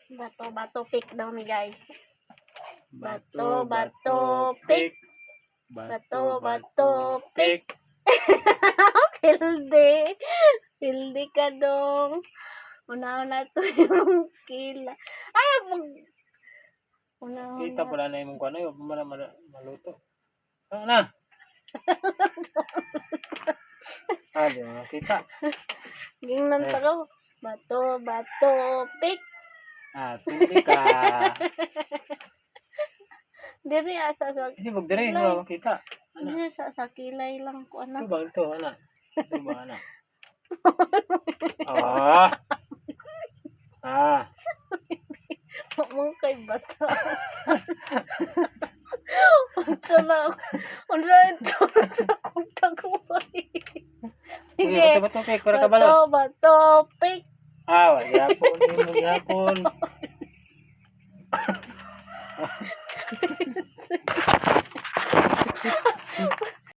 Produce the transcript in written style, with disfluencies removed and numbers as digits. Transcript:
Bato pick daw mi guys. Bato, bato, pick. Bato, Bato, pick. pick. Pilde. Pilde ka dong. Una-una to yung kila. Ay, una-una. Kita pala na yung kung ano yun. Maluto. Ano na? Di mo kita. Gingnan Eh. ta ko. Bato, pick. Pili ka. Diri asa sa Hindi, magdire. Wala makita. diri sa kilay lang ko Ito anak. ba ito, anak? Ito ba, anak? Ah! Mong kay bata. Unsa na unsa ito sa kuntag ko. Sige. Bato, pick. Para ka balos. Bato, pick. Yapon. Hindi mo yapon.